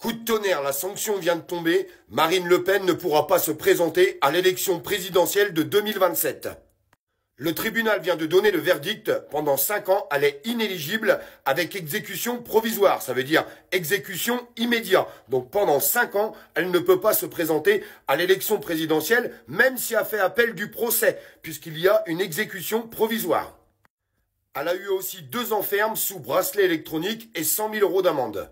Coup de tonnerre, la sanction vient de tomber. Marine Le Pen ne pourra pas se présenter à l'élection présidentielle de 2027. Le tribunal vient de donner le verdict. Pendant 5 ans, elle est inéligible avec exécution provisoire. Ça veut dire exécution immédiate. Donc pendant 5 ans, elle ne peut pas se présenter à l'élection présidentielle, même si elle fait appel du procès, puisqu'il y a une exécution provisoire. Elle a eu aussi 2 ans ferme sous bracelet électronique et 100 000 € d'amende.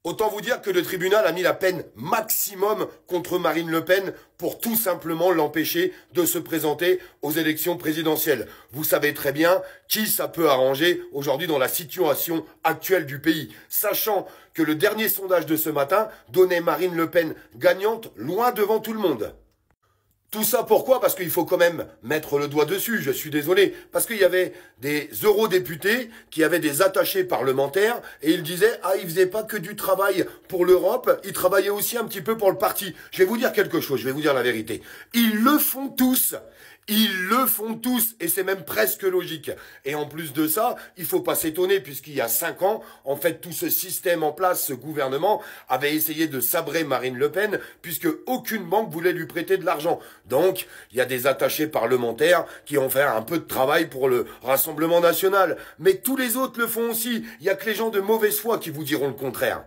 Autant vous dire que le tribunal a mis la peine maximum contre Marine Le Pen pour tout simplement l'empêcher de se présenter aux élections présidentielles. Vous savez très bien qui ça peut arranger aujourd'hui dans la situation actuelle du pays, sachant que le dernier sondage de ce matin donnait Marine Le Pen gagnante loin devant tout le monde. Tout ça pourquoi? Parce qu'il faut quand même mettre le doigt dessus, je suis désolé. Parce qu'il y avait des eurodéputés qui avaient des attachés parlementaires et ils disaient « Ah, ils faisaient pas que du travail pour l'Europe, ils travaillaient aussi un petit peu pour le parti. » Je vais vous dire quelque chose, je vais vous dire la vérité. Ils le font tous. Ils le font tous et c'est même presque logique. Et en plus de ça, il faut pas s'étonner puisqu'il y a 5 ans, en fait, tout ce système en place, ce gouvernement, avait essayé de sabrer Marine Le Pen puisque aucune banque voulait lui prêter de l'argent. Donc, il y a des attachés parlementaires qui ont fait un peu de travail pour le Rassemblement national. Mais tous les autres le font aussi. Il y a que les gens de mauvaise foi qui vous diront le contraire.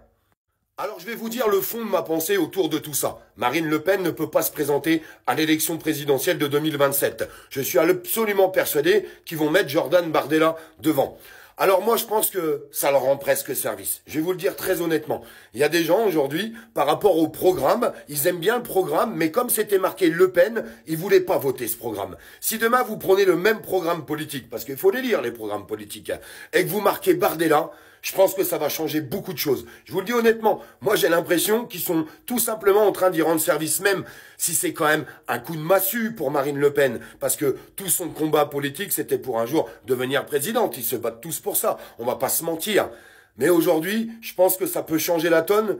Alors je vais vous dire le fond de ma pensée autour de tout ça. Marine Le Pen ne peut pas se présenter à l'élection présidentielle de 2027. Je suis absolument persuadé qu'ils vont mettre Jordan Bardella devant. Alors moi je pense que ça leur rend presque service. Je vais vous le dire très honnêtement. Il y a des gens aujourd'hui, par rapport au programme, ils aiment bien le programme, mais comme c'était marqué Le Pen, ils voulaient pas voter ce programme. Si demain vous prenez le même programme politique, parce qu'il faut les lire les programmes politiques, et que vous marquez Bardella, je pense que ça va changer beaucoup de choses. Je vous le dis honnêtement, moi j'ai l'impression qu'ils sont tout simplement en train d'y rendre service, même si c'est quand même un coup de massue pour Marine Le Pen, parce que tout son combat politique c'était pour un jour devenir présidente, ils se battent tous pour ça, on va pas se mentir. Mais aujourd'hui, je pense que ça peut changer la donne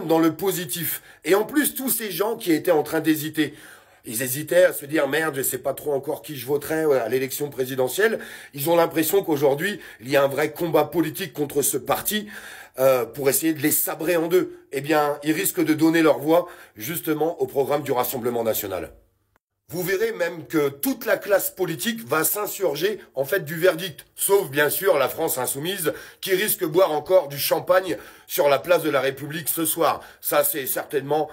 dans le positif. Et en plus, tous ces gens qui étaient en train d'hésiter, ils hésitaient à se dire « Merde, je sais pas trop encore qui je voterai à l'élection présidentielle ». Ils ont l'impression qu'aujourd'hui, il y a un vrai combat politique contre ce parti pour essayer de les sabrer en deux. Eh bien, ils risquent de donner leur voix justement au programme du Rassemblement national. Vous verrez même que toute la classe politique va s'insurger en fait du verdict, sauf bien sûr la France insoumise qui risque de boire encore du champagne sur la place de la République ce soir. Ça c'est certainement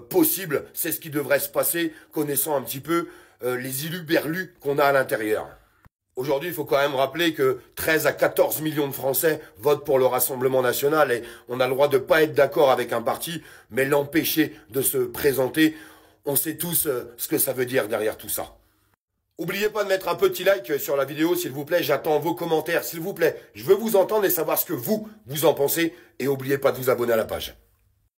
possible, c'est ce qui devrait se passer connaissant un petit peu les ilus-berlus qu'on a à l'intérieur. Aujourd'hui, il faut quand même rappeler que 13 à 14 millions de Français votent pour le Rassemblement national et on a le droit de pas être d'accord avec un parti, mais l'empêcher de se présenter. On sait tous ce que ça veut dire derrière tout ça. N'oubliez pas de mettre un petit like sur la vidéo, s'il vous plaît. J'attends vos commentaires, s'il vous plaît. Je veux vous entendre et savoir ce que vous en pensez. Et n'oubliez pas de vous abonner à la page.